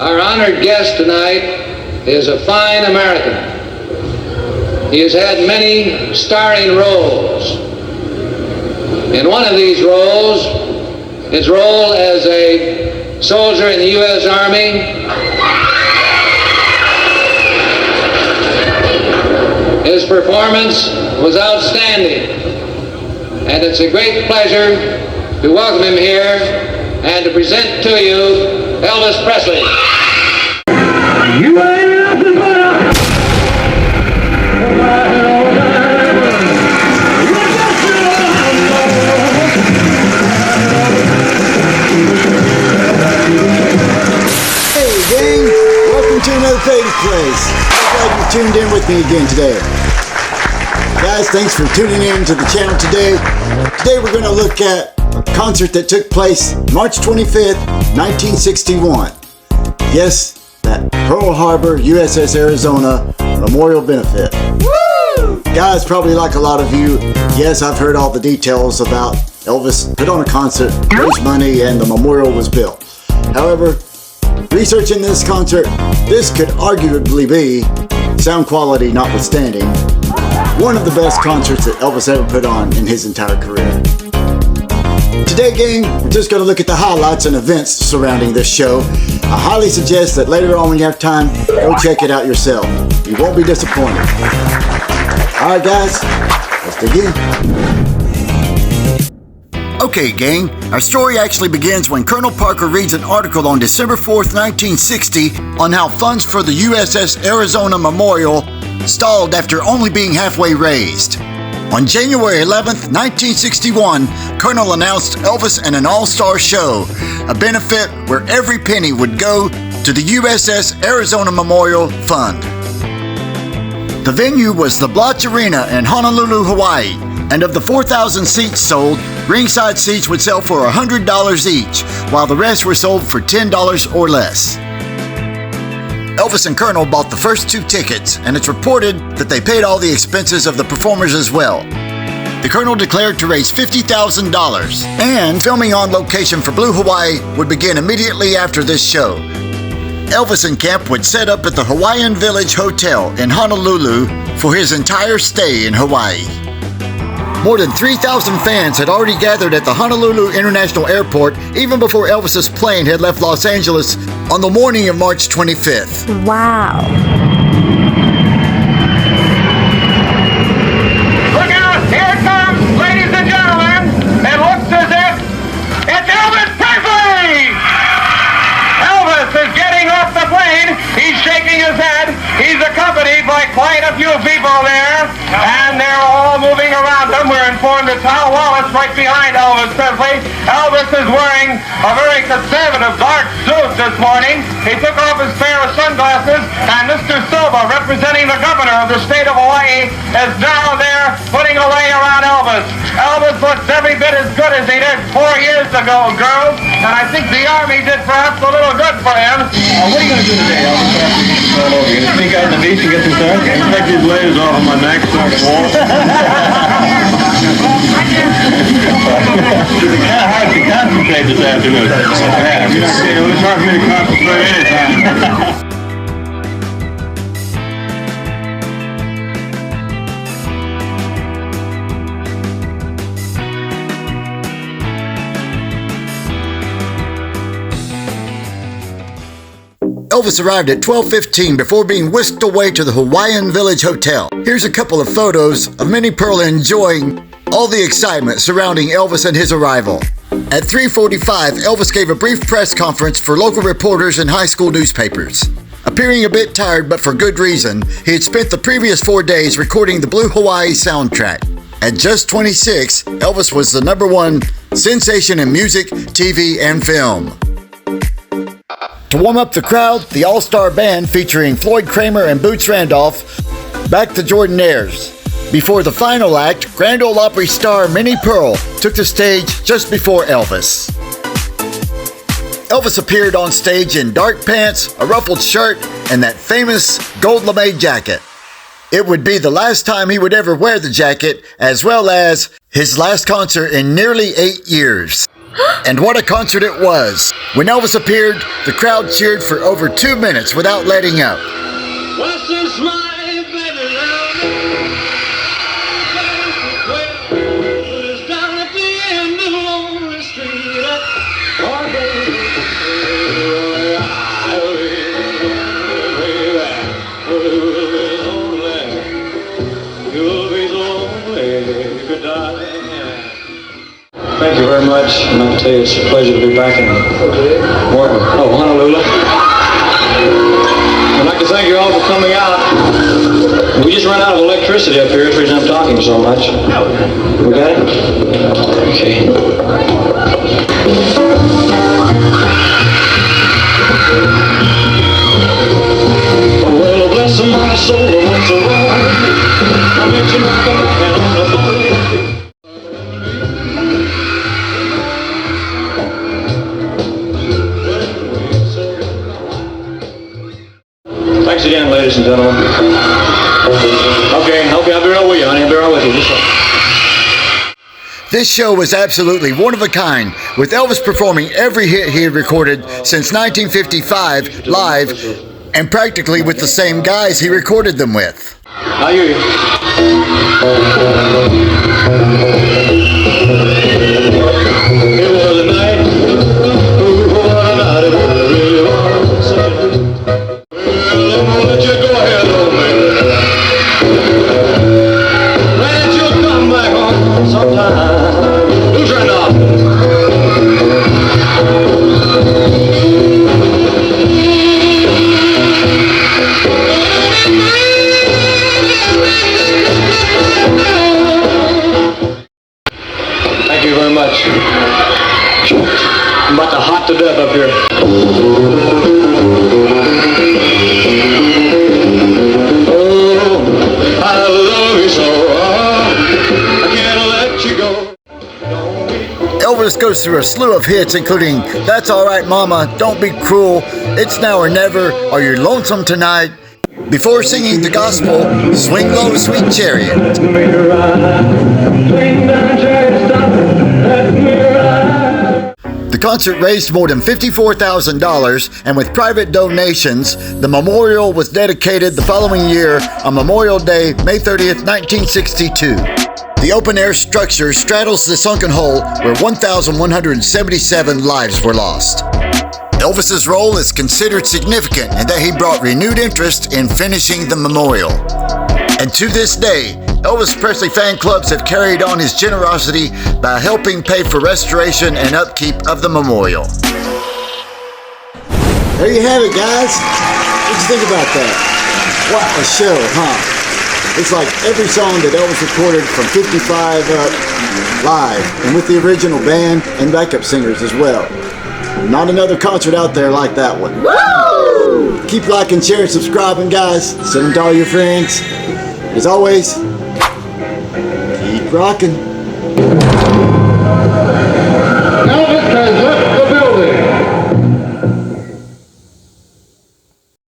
Our honored guest tonight is a fine American. He has had many starring roles. In one of these roles, his role as a soldier in the U.S. Army, his performance was outstanding, and it's a great pleasure to welcome him here and to present to you Elvis Presley. You ain't nothing but a... Hey gang, welcome to another PATE&PLACE. I'm glad you tuned in with me again today. Guys, thanks for tuning in to the channel today. Today we're going to look at a concert that took place March 25th, 1961. Yes, that Pearl Harbor, USS Arizona Memorial Benefit. Woo! Guys, probably like a lot of you, yes, I've heard all the details about Elvis put on a concert, raised money, and the memorial was built. However, researching this concert, this could arguably be, sound quality notwithstanding, one of the best concerts that Elvis ever put on in his entire career. Today, gang, we're just going to look at the highlights and events surrounding this show. I highly suggest that later on when you have time, go check it out yourself. You won't be disappointed. Alright guys, let's begin. Okay gang, our story actually begins when Colonel Parker reads an article on December 4th, 1960 on how funds for the USS Arizona Memorial stalled after only being halfway raised. On January 11th, 1961, Colonel announced Elvis and an all-star show, a benefit where every penny would go to the USS Arizona Memorial Fund. The venue was the Blotch Arena in Honolulu, Hawaii, and of the 4,000 seats sold, ringside seats would sell for $100 each, while the rest were sold for $10 or less. Elvis and Colonel bought the first 2 tickets, and it's reported that they paid all the expenses of the performers as well. The Colonel declared to raise $50,000, and filming on location for Blue Hawaii would begin immediately after this show. Elvis and Camp would set up at the Hawaiian Village Hotel in Honolulu for his entire stay in Hawaii. More than 3,000 fans had already gathered at the Honolulu International Airport even before Elvis's plane had left Los Angeles on the morning of March 25th. Wow. Look out! Here it comes, ladies and gentlemen! It looks as if it's Elvis Presley! Elvis is getting off the plane. He's shaking his head. He's accompanied by quite a few people there, and they're all moving around him. We're informed it's Hal Wallace right behind Elvis Presley. Elvis is wearing a very conservative dark suit this morning. He took off his pair of sunglasses, and Mr. Silva, representing the governor of the state of Hawaii, is now there putting away around Elvis. Elvis looks every bit as good as he did 4 years ago, girls, and I think the Army did perhaps a little good for him. What are you going to do today, Elvis? You're going to sneak out on the beach and get some sun? Take these layers off of my neck so I can walk. It's kind of hard to concentrate this afternoon. Yeah, it's hard for me to concentrate anytime. Elvis arrived at 12:15 before being whisked away to the Hawaiian Village Hotel. Here's a couple of photos of Minnie Pearl enjoying all the excitement surrounding Elvis and his arrival. At 3:45, Elvis gave a brief press conference for local reporters and high school newspapers. Appearing a bit tired, but for good reason, he had spent the previous 4 days recording the Blue Hawaii soundtrack. At just 26, Elvis was the #1 sensation in music, TV, and film. To warm up the crowd, the all-star band featuring Floyd Kramer and Boots Randolph backed the Jordanaires. Before the final act, Grand Ole Opry star Minnie Pearl took the stage just before Elvis. Elvis appeared on stage in dark pants, a ruffled shirt, and that famous gold lame jacket. It would be the last time he would ever wear the jacket, as well as his last concert in nearly 8 years. And what a concert it was! When Elvis appeared, the crowd cheered for over 2 minutes without letting up. What's this life, baby, love? It's down at the end of Lonely Street. Oh, baby, you'll be lonely, good night. Thank you very much, and I'll tell you, it's a pleasure to be back in Honolulu. I'd like to thank you all for coming out. We just ran out of electricity up here, that's the reason I'm talking so much. We got it? Okay. Well, bless my soul, what's wrong? I met you back on the phone. Thanks again, ladies and gentlemen. Okay, I'll be right with you, honey. I'll be right with you. This show was absolutely one of a kind, with Elvis performing every hit he had recorded since 1955 live, and practically with the same guys he recorded them with. I hear you. It was a night. What a night it really was. I'm gonna let you go ahead, old man. Glad you'll come back home sometime. Who's right now? Thank you very much. I'm about to hot to death up here. I love you so, I can't let you go. Elvis goes through a slew of hits, including That's Alright Mama, Don't Be Cruel, It's Now or Never, Are You Lonesome Tonight, before singing the gospel, Swing Low, Sweet Chariot. The concert raised more than $54,000, and with private donations, the memorial was dedicated the following year on Memorial Day, May 30th, 1962. The open-air structure straddles the sunken hole where 1,177 lives were lost. Elvis's role is considered significant in that he brought renewed interest in finishing the memorial. And to this day, Elvis Presley fan clubs have carried on his generosity by helping pay for restoration and upkeep of the memorial. There you have it, guys. What do you think about that? What a show, huh? It's like every song that Elvis recorded from 55 up live, and with the original band and backup singers as well. Not another concert out there like that one. Woo! Keep liking, sharing, subscribing, guys. Send them to all your friends. As always, keep rocking. Elvis has left the building.